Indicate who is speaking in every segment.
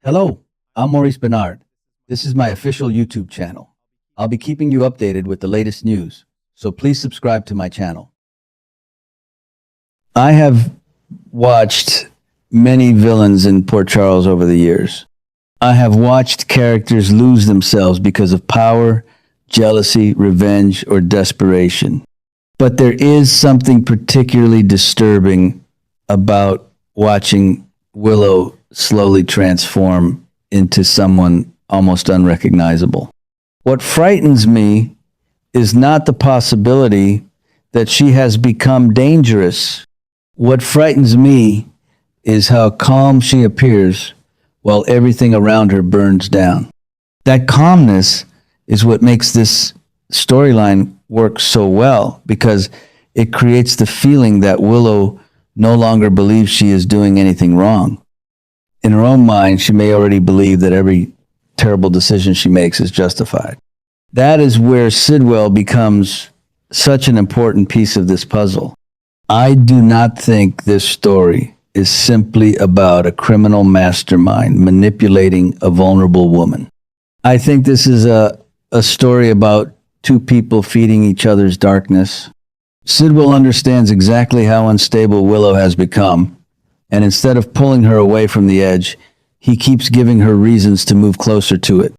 Speaker 1: Hello, I'm Maurice Bernard. This is my official YouTube channel. I'll be keeping you updated with the latest news, so please subscribe to my channel. I have watched many villains in Port Charles over the years. I have watched characters lose themselves because of power, jealousy, revenge, or desperation. But there is something particularly disturbing about watching Willow slowly transform into someone almost unrecognizable. What frightens me is not the possibility that she has become dangerous. What frightens me is how calm she appears while everything around her burns down. That calmness is what makes this storyline work so well, because it creates the feeling that Willow no longer believes she is doing anything wrong. In her own mind, she may already believe that every terrible decision she makes is justified. That is where Sidwell becomes such an important piece of this puzzle. I do not think this story is simply about a criminal mastermind manipulating a vulnerable woman. I think this is a story about two people feeding each other's darkness. Sidwell understands exactly how unstable Willow has become, and instead of pulling her away from the edge, he keeps giving her reasons to move closer to it.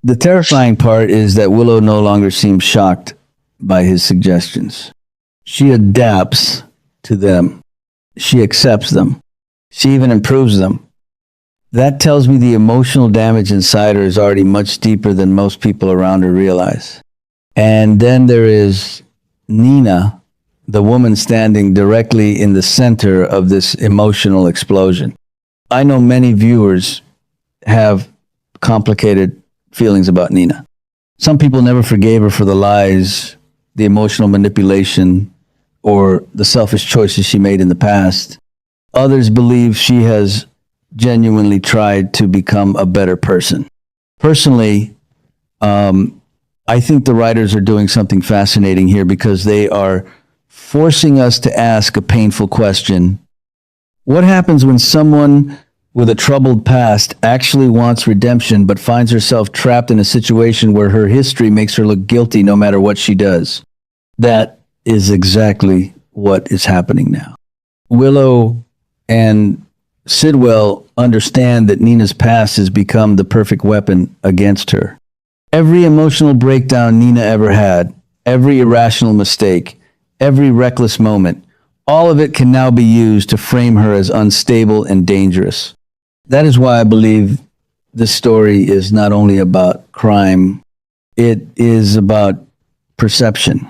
Speaker 1: The terrifying part is that Willow no longer seems shocked by his suggestions. She adapts to them. She accepts them. She even improves them. That tells me the emotional damage inside her is already much deeper than most people around her realize. And then there is Nina, the woman standing directly in the center of this emotional explosion. I know many viewers have complicated feelings about Nina. Some people never forgave her for the lies, the emotional manipulation, or the selfish choices she made in the past. Others believe she has genuinely tried to become a better person. Personally, I think the writers are doing something fascinating here, because they are forcing us to ask a painful question. What happens when someone with a troubled past actually wants redemption but finds herself trapped in a situation where her history makes her look guilty no matter what she does? That is exactly what is happening now. Willow and Sidwell understand that Nina's past has become the perfect weapon against her. Every emotional breakdown Nina ever had, every irrational mistake, every reckless moment, all of it can now be used to frame her as unstable and dangerous. That is why I believe this story is not only about crime, it is about perception.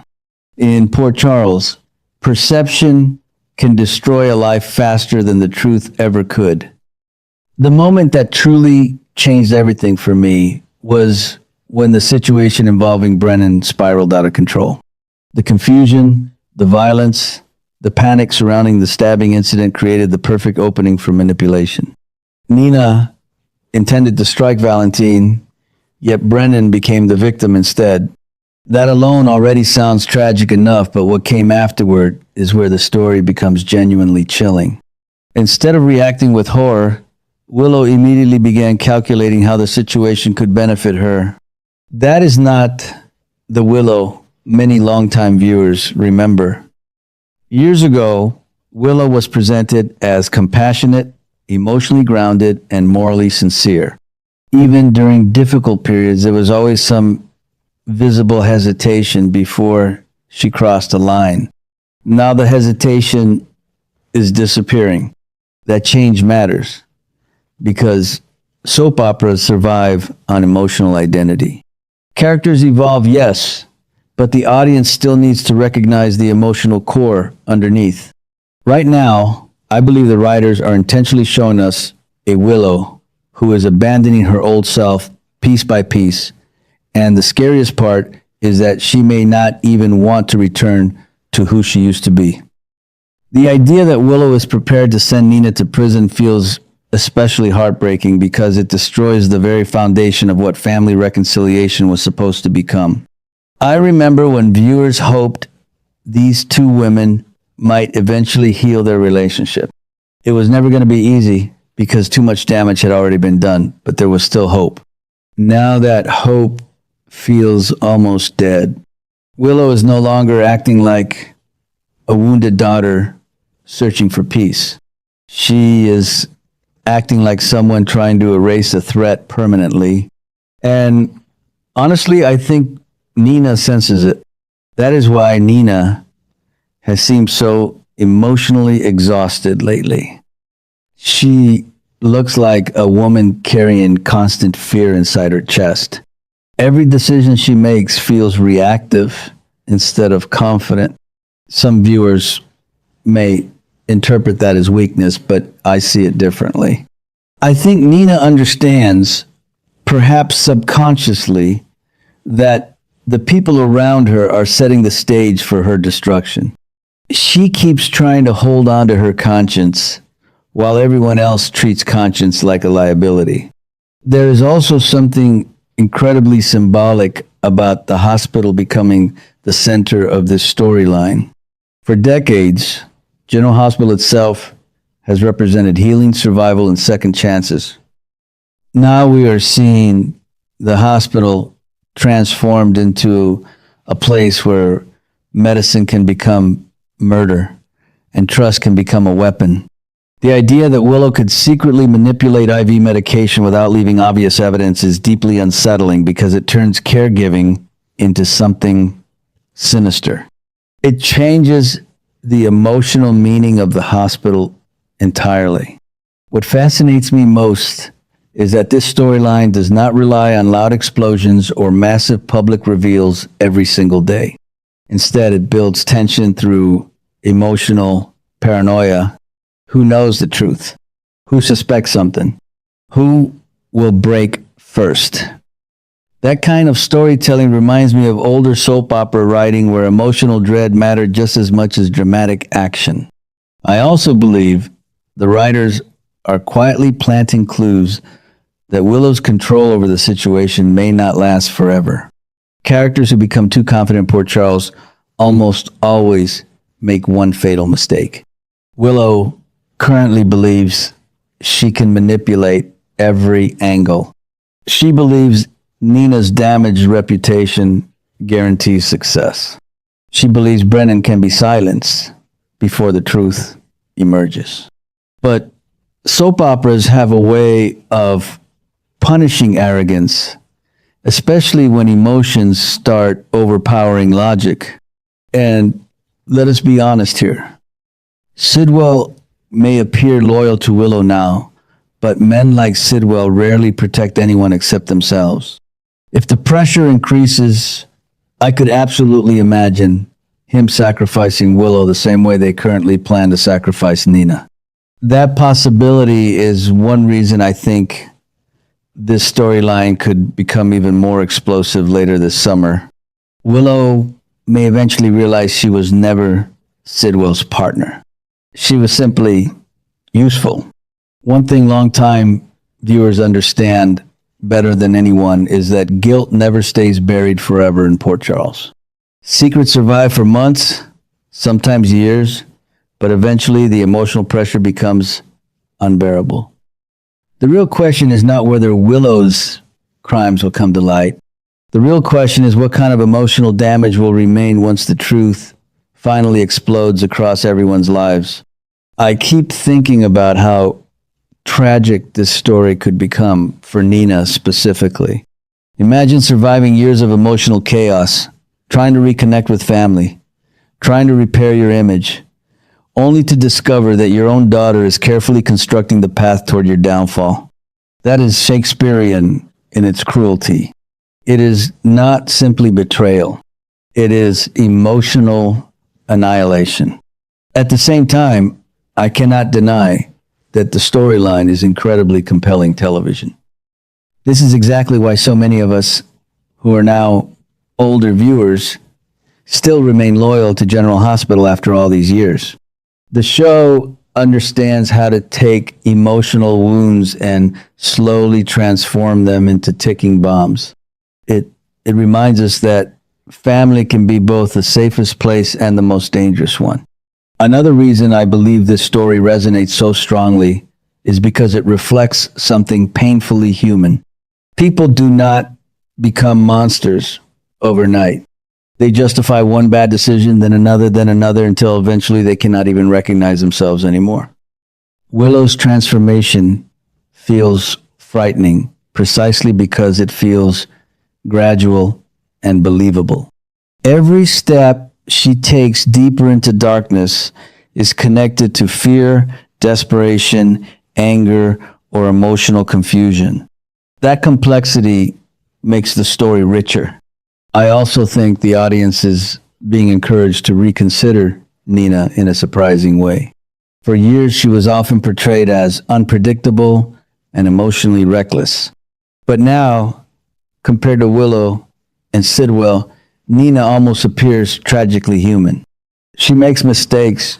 Speaker 1: In Port Charles, perception can destroy a life faster than the truth ever could. The moment that truly changed everything for me was when the situation involving Brennan spiraled out of control. The confusion, the violence, the panic surrounding the stabbing incident created the perfect opening for manipulation. Nina intended to strike Valentine, yet Brennan became the victim instead. That alone already sounds tragic enough, but what came afterward is where the story becomes genuinely chilling. Instead of reacting with horror, Willow immediately began calculating how the situation could benefit her. That is not the Willow many longtime viewers remember. Years ago, Willow was presented as compassionate, emotionally grounded, and morally sincere. Even during difficult periods, there was always some visible hesitation before she crossed a line. Now the hesitation is disappearing. That change matters, because soap operas survive on emotional identity. Characters evolve, yes, but the audience still needs to recognize the emotional core underneath. Right now, I believe the writers are intentionally showing us a Willow who is abandoning her old self piece by piece, and the scariest part is that she may not even want to return to who she used to be. The idea that Willow is prepared to send Nina to prison feels especially heartbreaking, because it destroys the very foundation of what family reconciliation was supposed to become. I remember when viewers hoped these two women might eventually heal their relationship. It was never going to be easy, because too much damage had already been done, but there was still hope. Now that hope feels almost dead. Willow is no longer acting like a wounded daughter searching for peace. She is acting like someone trying to erase a threat permanently. And honestly, I think Nina senses it. That is why Nina has seemed so emotionally exhausted lately. She looks like a woman carrying constant fear inside her chest. Every decision she makes feels reactive instead of confident. Some viewers may interpret that as weakness, but I see it differently. I think Nina understands, perhaps subconsciously, that the people around her are setting the stage for her destruction. She keeps trying to hold on to her conscience while everyone else treats conscience like a liability. There is also something incredibly symbolic about the hospital becoming the center of this storyline. For decades, General Hospital itself has represented healing, survival, and second chances. Now we are seeing the hospital transformed into a place where medicine can become murder and trust can become a weapon. The idea that Willow could secretly manipulate IV medication without leaving obvious evidence is deeply unsettling because it turns caregiving into something sinister. It changes the emotional meaning of the hospital entirely. What fascinates me most is that this storyline does not rely on loud explosions or massive public reveals every single day. Instead, it builds tension through emotional paranoia. Who knows the truth? Who suspects something? Who will break first? That kind of storytelling reminds me of older soap opera writing where emotional dread mattered just as much as dramatic action. I also believe the writers are quietly planting clues that Willow's control over the situation may not last forever. Characters who become too confident in Port Charles almost always make one fatal mistake. Willow currently believes she can manipulate every angle. She believes Nina's damaged reputation guarantees success. She believes Brennan can be silenced before the truth emerges. But soap operas have a way of punishing arrogance, especially when emotions start overpowering logic. And let us be honest here. Sidwell may appear loyal to Willow now, but men like Sidwell rarely protect anyone except themselves. If the pressure increases, I could absolutely imagine him sacrificing Willow the same way they currently plan to sacrifice Nina. That possibility is one reason I think this storyline could become even more explosive later this summer. Willow may eventually realize she was never Sidwell's partner. She was simply useful. One thing longtime viewers understand better than anyone is that guilt never stays buried forever in Port Charles. Secrets survive for months, sometimes years, but eventually the emotional pressure becomes unbearable. The real question is not whether Willow's crimes will come to light. The real question is what kind of emotional damage will remain once the truth finally explodes across everyone's lives. I keep thinking about how tragic this story could become for Nina specifically. Imagine surviving years of emotional chaos, trying to reconnect with family, trying to repair your image, only to discover that your own daughter is carefully constructing the path toward your downfall. That is Shakespearean in its cruelty. It is not simply betrayal. It is emotional annihilation. At the same time, I cannot deny that the storyline is incredibly compelling television. This is exactly why so many of us who are now older viewers still remain loyal to General Hospital after all these years. The show understands how to take emotional wounds and slowly transform them into ticking bombs. It reminds us that family can be both the safest place and the most dangerous one. Another reason I believe this story resonates so strongly is because it reflects something painfully human. People do not become monsters overnight. They justify one bad decision, then another, until eventually they cannot even recognize themselves anymore. Willow's transformation feels frightening precisely because it feels gradual and believable. Every step she takes deeper into darkness is connected to fear, desperation, anger, or emotional confusion. That complexity makes the story richer. I also think the audience is being encouraged to reconsider Nina in a surprising way. For years, she was often portrayed as unpredictable and emotionally reckless. But now, compared to Willow and Sidwell, Nina almost appears tragically human. She makes mistakes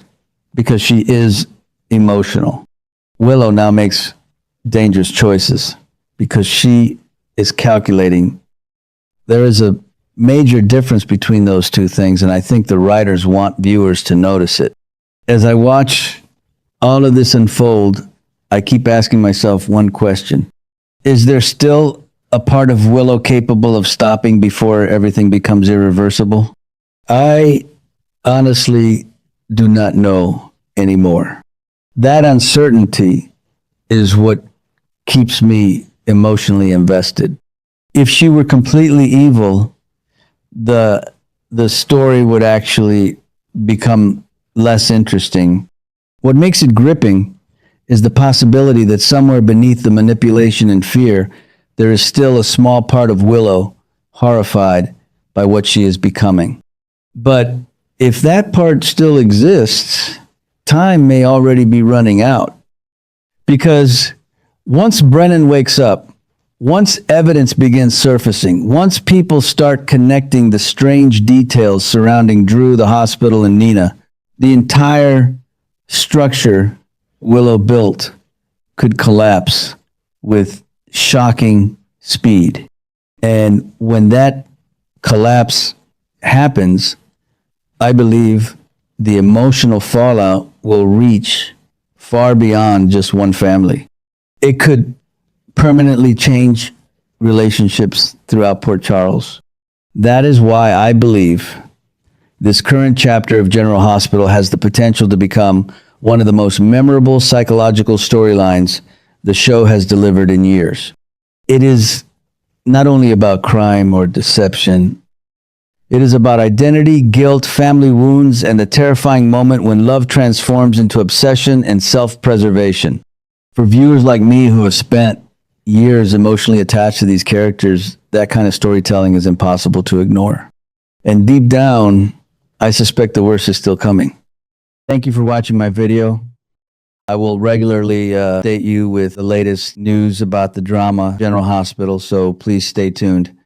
Speaker 1: because she is emotional. Willow now makes dangerous choices because she is calculating. There is a major difference between those two things, and I think the writers want viewers to notice it. As I watch all of this unfold, I keep asking myself one question. Is there still a part of Willow capable of stopping before everything becomes irreversible? I honestly do not know anymore. That uncertainty is what keeps me emotionally invested. If she were completely evil, the story would actually become less interesting. What makes it gripping is the possibility that somewhere beneath the manipulation and fear, there is still a small part of Willow horrified by what she is becoming. But if that part still exists, time may already be running out. Because once Brennan wakes up, once evidence begins surfacing, once people start connecting the strange details surrounding Drew, the hospital, and Nina, the entire structure Willow built could collapse with shocking speed. And when that collapse happens, I believe the emotional fallout will reach far beyond just one family. It could permanently change relationships throughout Port Charles. That is why I believe this current chapter of General Hospital has the potential to become one of the most memorable psychological storylines the show has delivered in years. It is not only about crime or deception. It is about identity, guilt, family wounds, and the terrifying moment when love transforms into obsession and self-preservation. For viewers like me who have spent years emotionally attached to these characters, that kind of storytelling is impossible to ignore. And deep down, I suspect the worst is still coming. Thank you for watching my video. I will regularly update you with the latest news about the drama General Hospital, so please stay tuned.